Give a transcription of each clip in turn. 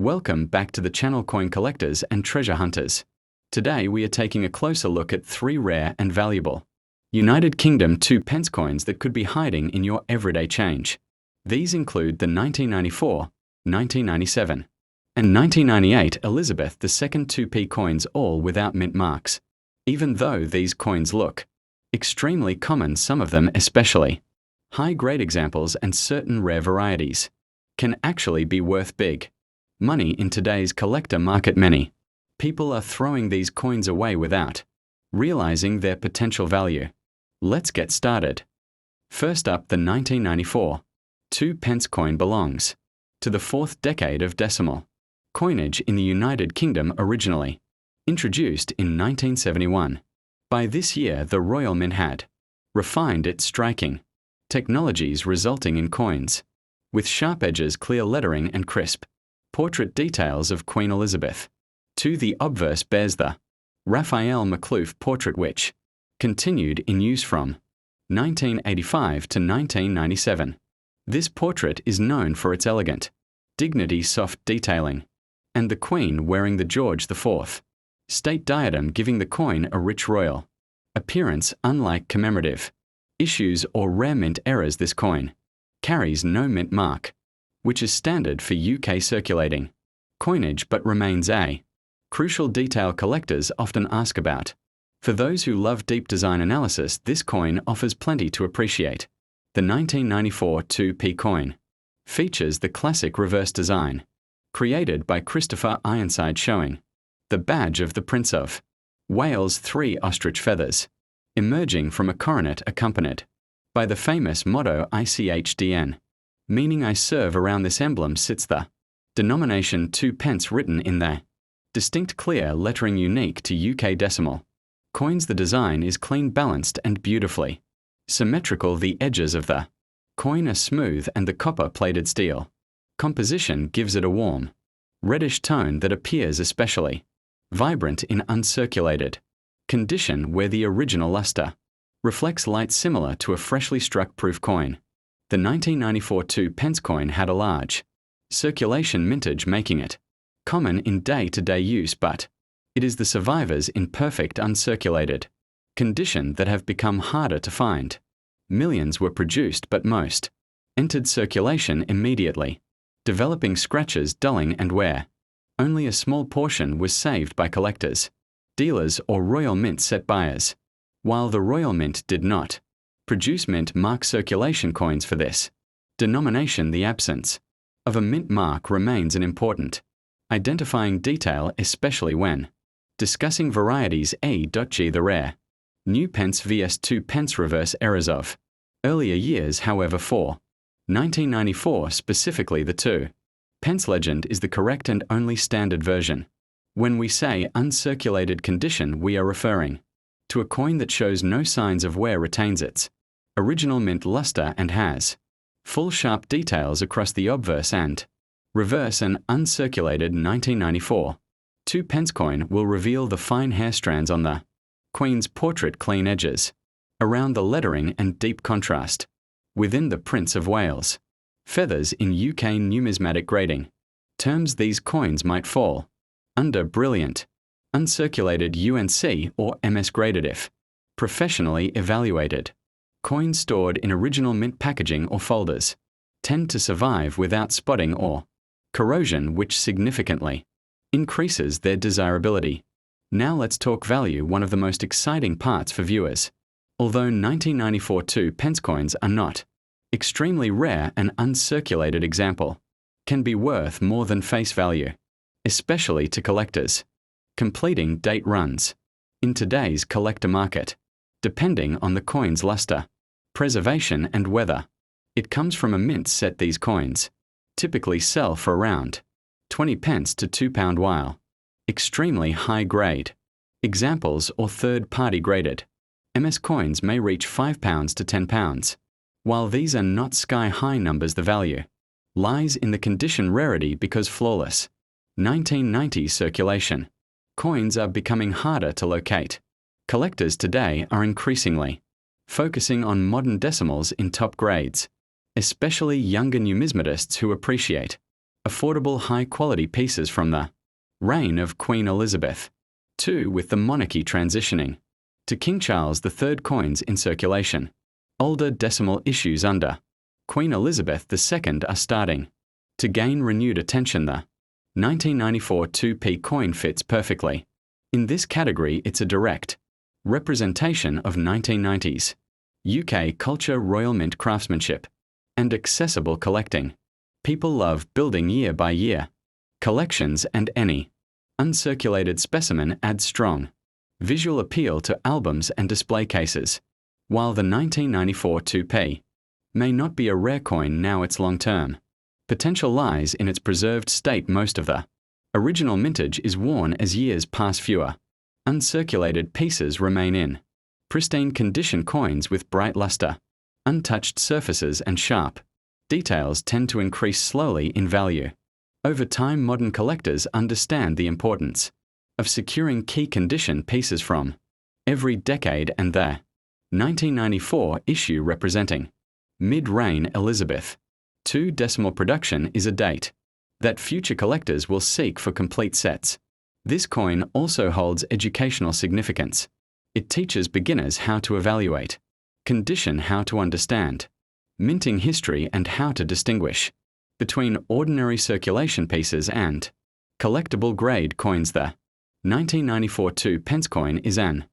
Welcome back to the channel, Coin Collectors and Treasure Hunters. Today we are taking a closer look at 3 rare and valuable United Kingdom 2 pence coins that could be hiding in your everyday change. These include the 1994, 1997, and 1998 Elizabeth II 2p coins, all without mint marks. Even though these coins look extremely common, some of them, especially high-grade examples and certain rare varieties, can actually be worth big money in today's collector market. Many people are throwing these coins away without realizing their potential value. Let's get started. First up, the 1994 2 pence coin belongs to the 4th decade of decimal coinage in the United Kingdom, originally introduced in 1971. By this year, the Royal Mint had refined its striking technologies, resulting in coins with sharp edges, clear lettering, and crisp portrait details of Queen Elizabeth II. The obverse bears the Raphael Makhlouf portrait, which continued in use from 1985 to 1997. This portrait is known for its elegant dignity, soft detailing, and the Queen wearing the George IV state diadem, giving the coin a rich royal appearance. Unlike commemorative issues or rare mint errors, this coin carries no mint mark, which is standard for UK circulating coinage, but remains a crucial detail collectors often ask about. For those who love deep design analysis, this coin offers plenty to appreciate. The 1994 2p coin features the classic reverse design created by Christopher Ironside, showing the badge of the Prince of Wales, 3 ostrich feathers emerging from a coronet, accompanied by the famous motto ICHDN, meaning I serve. Around this emblem sits the denomination 2 pence, written in the distinct clear lettering unique to UK decimal coins. The design is clean, balanced, and beautifully symmetrical. The edges of the coin are smooth, and the copper-plated steel composition gives it a warm, reddish tone that appears especially vibrant in uncirculated condition, where the original luster reflects light, similar to a freshly struck proof coin. The 1994 2 pence coin had a large circulation mintage, making it common in day-to-day use, but it is the survivors in perfect uncirculated condition that have become harder to find. Millions were produced, but most entered circulation immediately, developing scratches, dulling, and wear. Only a small portion was saved by collectors, dealers, or Royal Mint set buyers. While the Royal Mint did not produce mint mark circulation coins for this denomination, the absence of a mint mark remains an important identifying detail, especially when discussing varieties. A.G. The rare new pence vs 2 pence reverse errors of earlier years. However, for 1994 specifically, the 2 pence legend is the correct and only standard version. When we say uncirculated condition, we are referring to a coin that shows no signs of wear, retains its original mint luster, and has full sharp details across the obverse and reverse. An uncirculated 1994 2 pence coin will reveal the fine hair strands on the Queen's portrait, clean edges around the lettering, and deep contrast within the Prince of Wales feathers. In UK numismatic grading terms, these coins might fall under brilliant uncirculated UNC or MS graded if professionally evaluated. Coins stored in original mint packaging or folders tend to survive without spotting or corrosion, which significantly increases their desirability. Now let's talk value, one of the most exciting parts for viewers. Although 1994 2 pence coins are not extremely rare, an uncirculated example can be worth more than face value, especially to collectors completing date runs in today's collector market. Depending on the coin's luster, preservation, and whether it comes from a mint set, these coins typically sell for around 20 pence to £2, while extremely high-grade examples or third-party graded MS coins may reach £5 to £10. While these are not sky-high numbers, the value lies in the condition, rarity, because flawless 1990 circulation coins are becoming harder to locate. Collectors today are increasingly focusing on modern decimals in top grades, especially younger numismatists who appreciate affordable high-quality pieces from the reign of Queen Elizabeth II, with the monarchy transitioning to King Charles III coins in circulation. Older decimal issues under Queen Elizabeth II are starting to gain renewed attention. The 1994 2p coin fits perfectly. In this category, it's a direct representation of 1990s UK culture, royal mint craftsmanship, and accessible collecting. People love building year by year collections, and any uncirculated specimen adds strong visual appeal to albums and display cases. While the 1994 2p may not be a rare coin now, its long-term potential lies in its preserved state. Most of the original mintage is worn as years pass. Fewer uncirculated pieces remain in pristine condition. Coins with bright luster, untouched surfaces, and sharp details tend to increase slowly in value. Over time, modern collectors understand the importance of securing key condition pieces from every decade, and the 1994 issue representing mid-reign Elizabeth II decimal production is a date that future collectors will seek for complete sets. This coin also holds educational significance. It teaches beginners how to evaluate condition, how to understand minting history, and how to distinguish between ordinary circulation pieces and collectible grade coins. The 1994 2 pence coin is an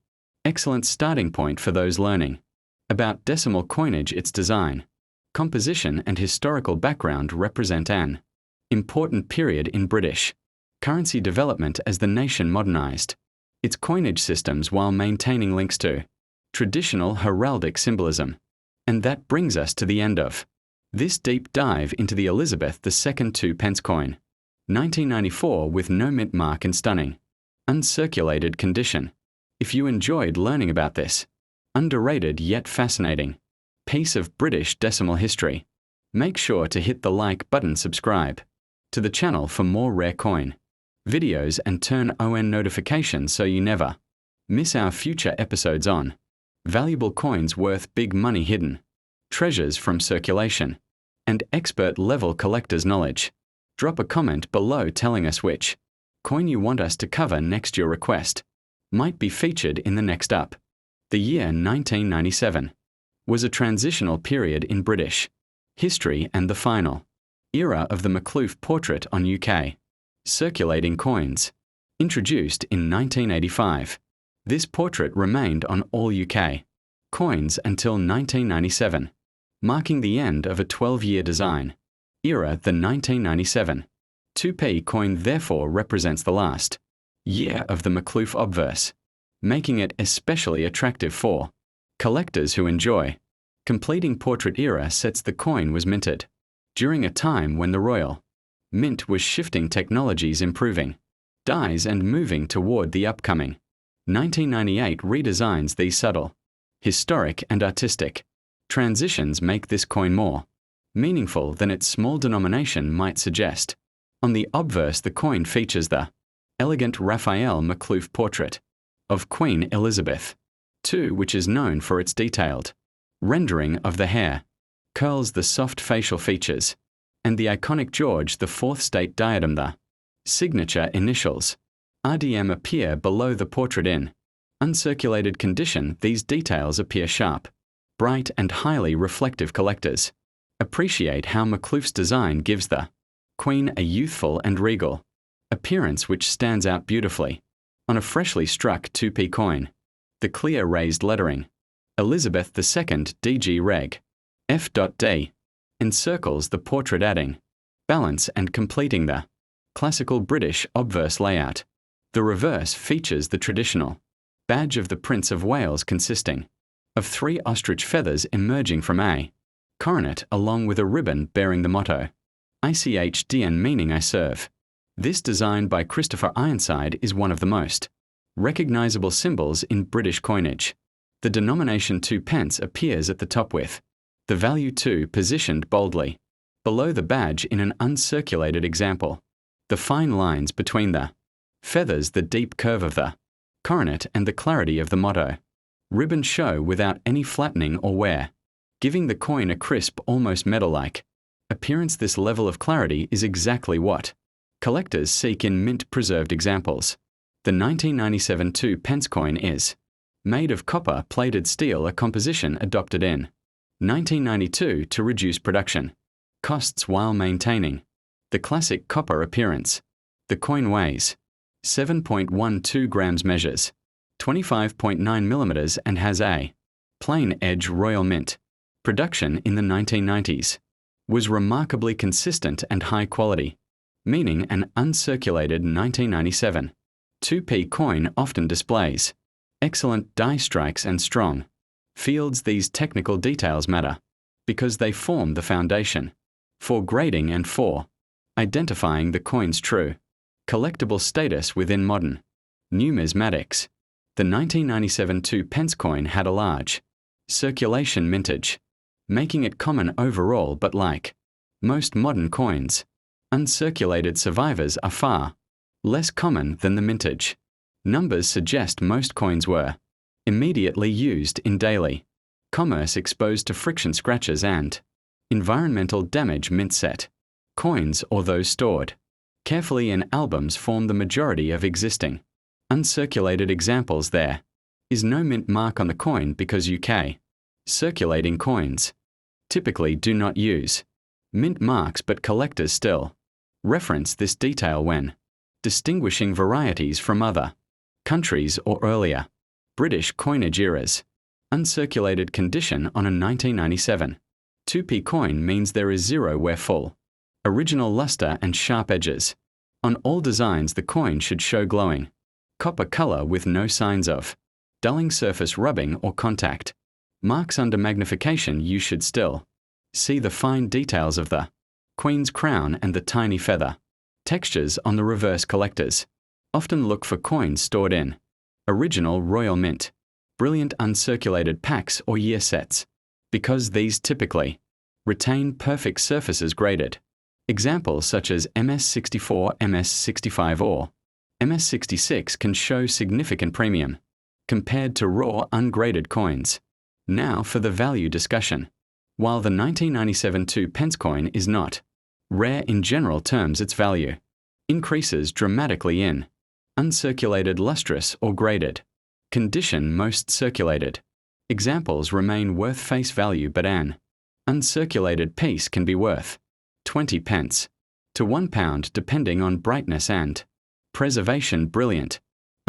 excellent starting point for those learning about decimal coinage. Its design, composition, and historical background represent an important period in British currency development as the nation modernized its coinage systems while maintaining links to traditional heraldic symbolism. And that brings us to the end of this deep dive into the Elizabeth II 2 pence coin, 1994, with no mint mark and stunning uncirculated condition. If you enjoyed learning about this underrated yet fascinating piece of British decimal history, make sure to hit the like button, subscribe to the channel for more rare coin videos, and turn on notifications so you never miss our future episodes on valuable coins worth big money, hidden treasures from circulation, and expert-level collector's knowledge. Drop a comment below telling us which coin you want us to cover next. Your request might be featured in the next up. The year 1997 was a transitional period in British history and the final era of the Makhlouf portrait on UK circulating coins. Introduced in 1985, this portrait remained on all UK coins until 1997, marking the end of a 12-year design era. The 1997 2p coin therefore represents the last year of the Makhlouf obverse, making it especially attractive for collectors who enjoy completing portrait era sets. The coin was minted during a time when the royal mint was shifting, technologies improving, dies, and moving toward the upcoming 1998 redesigns. These subtle, historic, and artistic transitions make this coin more meaningful than its small denomination might suggest. On the obverse, the coin features the elegant Raphael Makhlouf portrait of Queen Elizabeth II, which is known for its detailed rendering of the hair, curls, the soft facial features, and the iconic George IV state diadem. The signature initials RDM appear below the portrait. In uncirculated condition, these details appear sharp, bright, and highly reflective. Collectors appreciate how Makhlouf's design gives the Queen a youthful and regal appearance which stands out beautifully on a freshly struck 2p coin. The clear raised lettering Elizabeth II DG Reg F.D encircles the portrait, adding balance and completing the classical British obverse layout. The reverse features the traditional badge of the Prince of Wales, consisting of 3 ostrich feathers emerging from a coronet, along with a ribbon bearing the motto ICHDN, meaning I serve. This design by Christopher Ironside is one of the most recognizable symbols in British coinage. The denomination 2 pence appears at the top with the value 2 positioned boldly below the badge in an uncirculated example. The fine lines between the feathers, the deep curve of the coronet, and the clarity of the motto ribbon show without any flattening or wear, giving the coin a crisp, almost metal-like Appearance. This level of clarity is exactly what collectors seek in mint-preserved examples. The 1997 2-pence coin is made of copper-plated steel, a composition adopted in 1992 to reduce production costs while maintaining the classic copper appearance. The coin weighs 7.12 grams, measures 25.9 millimeters, and has a plain edge. Royal mint production in the 1990s was remarkably consistent and high quality, meaning an uncirculated 1997 2p coin often displays excellent die strikes and strong fields. These technical details matter because they form the foundation for grading and for identifying the coin's true collectible status within modern numismatics. The 1997 2-pence coin had a large circulation mintage, making it common overall, but like most modern coins, uncirculated survivors are far less common than the mintage. Numbers suggest most coins were immediately used in daily commerce, exposed to friction, scratches, and environmental damage. Mint set coins, or those stored carefully in albums, form the majority of existing uncirculated examples. There is no mint mark on the coin because UK circulating coins typically do not use mint marks, but collectors still reference this detail when distinguishing varieties from other countries or earlier British coinage eras. Uncirculated condition on a 1997 2p coin means there is zero wear, full original luster and sharp edges. On all designs, the coin should show glowing copper color with no signs of dulling, surface rubbing, or contact marks. Under magnification, you should still see the fine details of the queen's crown and the tiny feather textures on the reverse. Collectors often look for coins stored in original royal mint, brilliant uncirculated packs or year sets, because these typically retain perfect surfaces. Graded examples such as MS64, MS65, or MS66 can show significant premium compared to raw ungraded coins. Now for the value discussion. While the 1997 2-pence coin is not rare in general terms, its value increases dramatically in uncirculated, lustrous, or graded condition. Most circulated examples remain worth face value, but an uncirculated piece can be worth 20 pence to £1 depending on brightness and preservation. Brilliant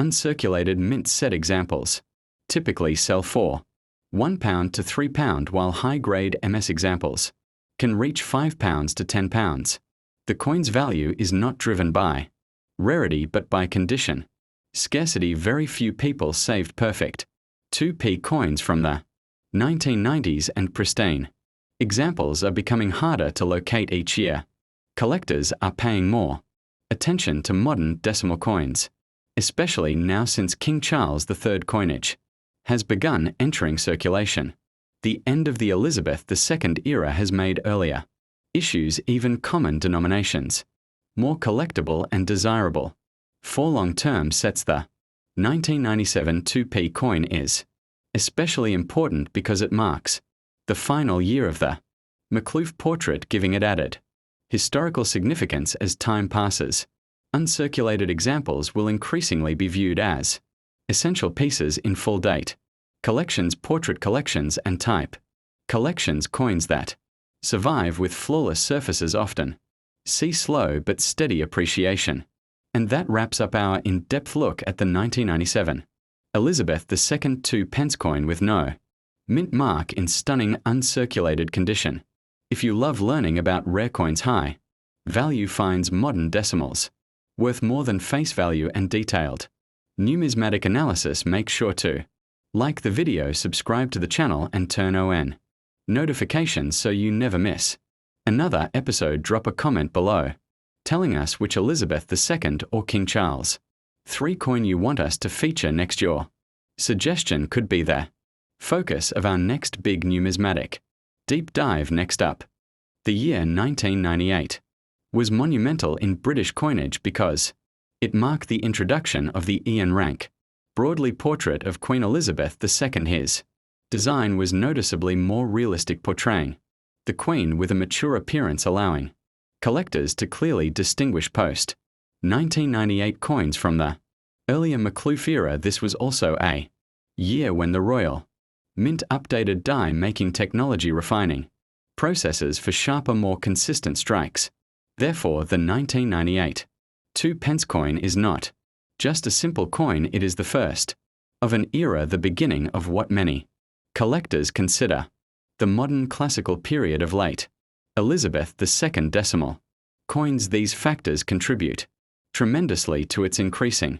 uncirculated mint set examples typically sell for £1 to £3, while high-grade MS examples can reach £5 to £10. The coin's value is not driven by rarity but by condition. Scarcity. Very few people saved perfect 2p coins from the 1990s, and pristine examples are becoming harder to locate each year. Collectors are paying more attention to modern decimal coins, especially now since King Charles III coinage has begun entering circulation. The end of the Elizabeth II era has made earlier issues, even common denominations, more collectible and desirable. For long-term sets, the 1997 2p coin is especially important because it marks the final year of the Makhlouf portrait, giving it added historical significance as time passes. Uncirculated examples will increasingly be viewed as essential pieces in full date collections, portrait collections, and type collections. Coins that survive with flawless surfaces often see slow but steady appreciation. And that wraps up our in-depth look at the 1997 Elizabeth II 2-pence coin with no mint mark in stunning uncirculated condition. If you love learning about rare coins, high value finds, modern decimals worth more than face value, and detailed numismatic analysis, make sure to like the video, subscribe to the channel, and turn on notifications so you never miss another episode. Drop a comment below telling us which Elizabeth II or King Charles III coin you want us to feature next. Your suggestion could be the focus of our next big numismatic deep dive. Next up, the year 1998 was monumental in British coinage because it marked the introduction of the Ian Rank broadly portrait of Queen Elizabeth II. His design was noticeably more realistic, portraying the queen with a mature appearance allowing collectors to clearly distinguish post 1998 coins from the earlier McLuhan era. This was also a year when the Royal Mint updated die-making technology, refining processes for sharper, more consistent strikes. Therefore, the 1998 2-pence coin is not just a simple coin, it is the first of an era, the beginning of what many collectors consider the modern classical period of late Elizabeth II decimal coins. These factors contribute tremendously to its increasing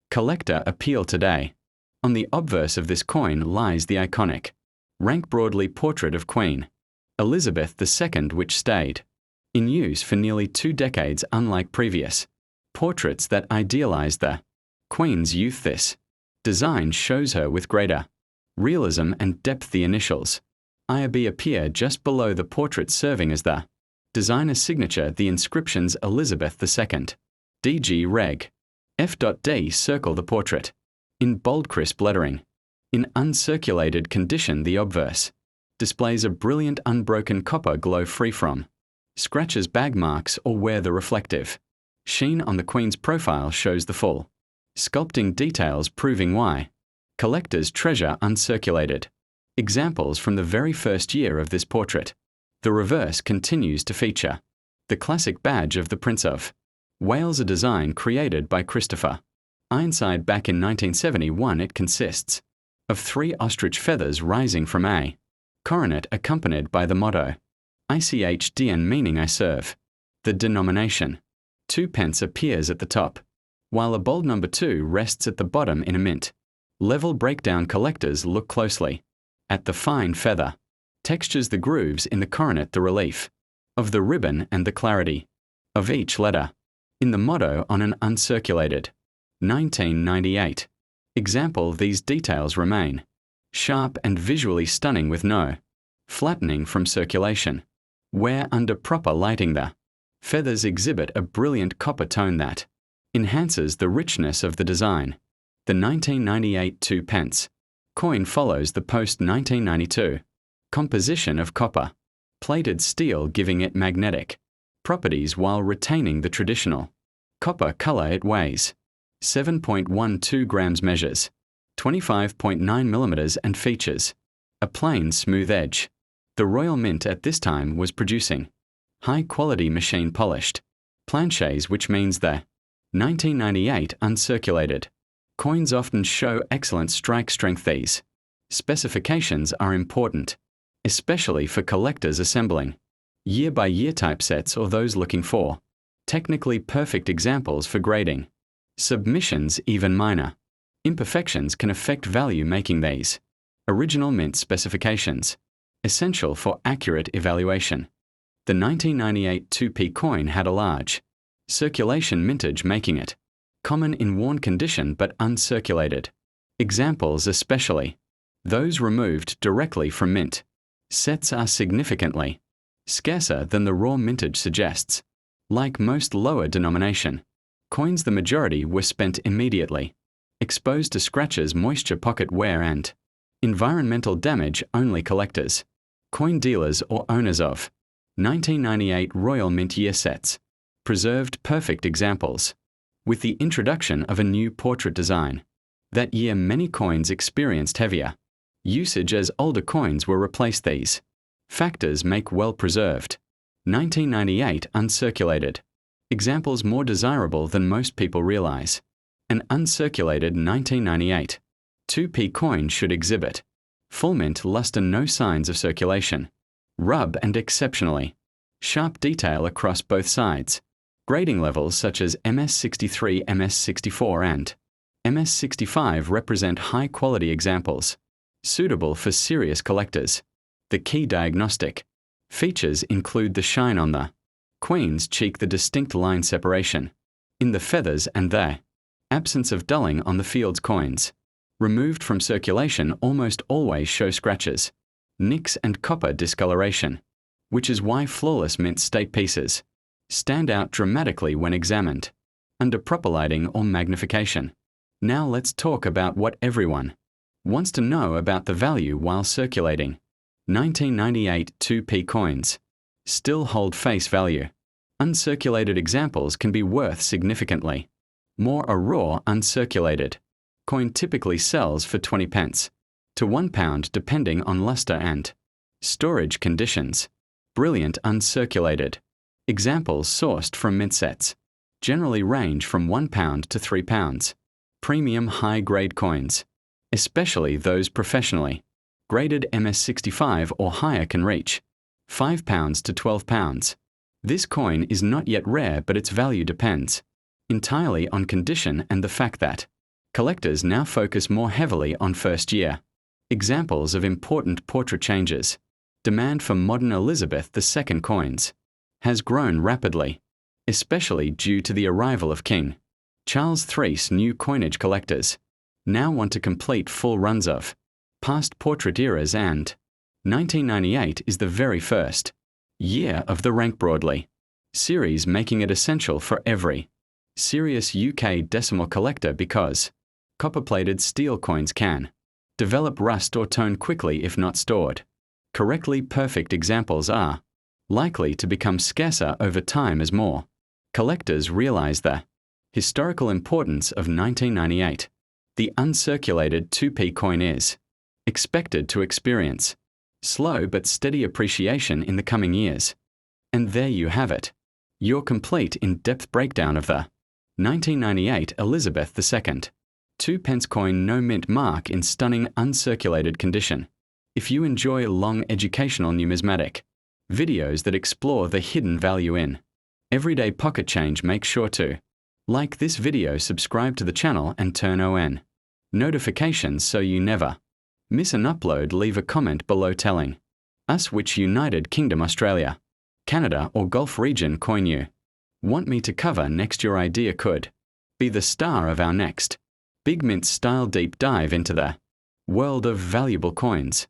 collector appeal today. On the obverse of this coin lies the iconic, rank broadly portrait of Queen Elizabeth II, which stayed in use for nearly 2 decades. Unlike previous portraits that idealized the Queen's youth, this design shows her with greater realism and depth. The initials IRB appear just below the portrait, serving as the designer's signature. The inscriptions Elizabeth II, DG Reg F.D circle the portrait in bold, crisp lettering. In uncirculated condition, the obverse displays a brilliant unbroken copper glow free from scratches, bag marks, or where the reflective sheen on the Queen's profile shows the full sculpting details, proving why collectors treasure uncirculated examples from the very first year of this portrait. The reverse continues to feature the classic badge of the Prince of Wales, a design created by Christopher Ironside back in 1971. It consists of 3 ostrich feathers rising from a coronet, accompanied by the motto ICHDN, meaning I serve. The denomination 2 pence appears at the top, while a bold number 2 rests at the bottom in a mint level breakdown. Collectors look closely at the fine feather textures, the grooves in the coronet, the relief of the ribbon, and the clarity of each letter in the motto on an uncirculated 1998 example. These details remain sharp and visually stunning, with no flattening from circulation, where under proper lighting the feathers exhibit a brilliant copper tone that enhances the richness of the design. The 1998 2-pence coin follows the post-1992 composition of copper plated steel, giving it magnetic properties while retaining the traditional copper color. It weighs 7.12 grams, measures 25.9 millimeters, and features a plain, smooth edge. The Royal Mint at this time was producing high-quality machine-polished planchets, which means the 1998 uncirculated coins often show excellent strike strength. These specifications are important, especially for collectors assembling year-by-year typesets or those looking for technically perfect examples for grading submissions. Even minor imperfections can affect value, making these original mint specifications essential for accurate evaluation. The 1998 2p coin had a large circulation mintage, making it common in worn condition but uncirculated examples, especially those removed directly from mint sets, are significantly scarcer than the raw mintage suggests. Like most lower denomination coins, the majority were spent immediately, exposed to scratches, moisture, pocket wear, and environmental damage. Only collectors, coin dealers, or owners of 1998 Royal Mint year sets preserved perfect examples. With the introduction of a new portrait design that year, many coins experienced heavier usage as older coins were replaced. These factors make well-preserved 1998 uncirculated examples more desirable than most people realize. An uncirculated 1998 2p coin should exhibit full mint luster, no signs of circulation, rub, and exceptionally sharp detail across both sides. Grading levels such as MS63, MS64, and MS65 represent high-quality examples, suitable for serious collectors. The key diagnostic features include the shine on the Queen's cheek, the distinct line separation in the feathers, and the absence of dulling on the field's coins. Removed from circulation almost always show scratches, nicks, and copper discoloration, which is why flawless mint state pieces stand out dramatically when examined under proper lighting or magnification. Now let's talk about what everyone wants to know about the value while circulating. 1998 2p coins. Still hold face value. Uncirculated examples can be worth significantly. More a raw uncirculated. Coin typically sells for 20 pence to £1 depending on luster and storage conditions. Brilliant uncirculated. Examples sourced from mint sets. Generally range from £1 to £3. Premium high-grade coins, especially those professionally graded MS65 or higher, can reach £5 to £12. This coin is not yet rare, but its value depends entirely on condition and the fact that collectors now focus more heavily on first year. Examples of important portrait changes. Demand for modern Elizabeth II coins has grown rapidly, especially due to the arrival of King Charles III's new coinage. Collectors now want to complete full runs of past portrait eras, and 1998 is the very first year of the rank broadly series, making it essential for every serious UK decimal collector because copper-plated steel coins can develop rust or tone quickly if not stored correctly. Perfect examples are likely to become scarcer over time as more collectors realize the historical importance of 1998. The uncirculated 2p coin is expected to experience slow but steady appreciation in the coming years. And there you have it, your complete in-depth breakdown of the 1998 Elizabeth II 2 pence coin, no mint mark, in stunning uncirculated condition. If you enjoy long educational numismatic videos that explore the hidden value in everyday pocket change, make sure to like this video, subscribe to the channel and turn on notifications so you never miss an upload. Leave a comment below telling us which United Kingdom, Australia, Canada or Gulf region coin you want me to cover next. Your idea could be the star of our next big mint style deep dive into the world of valuable coins.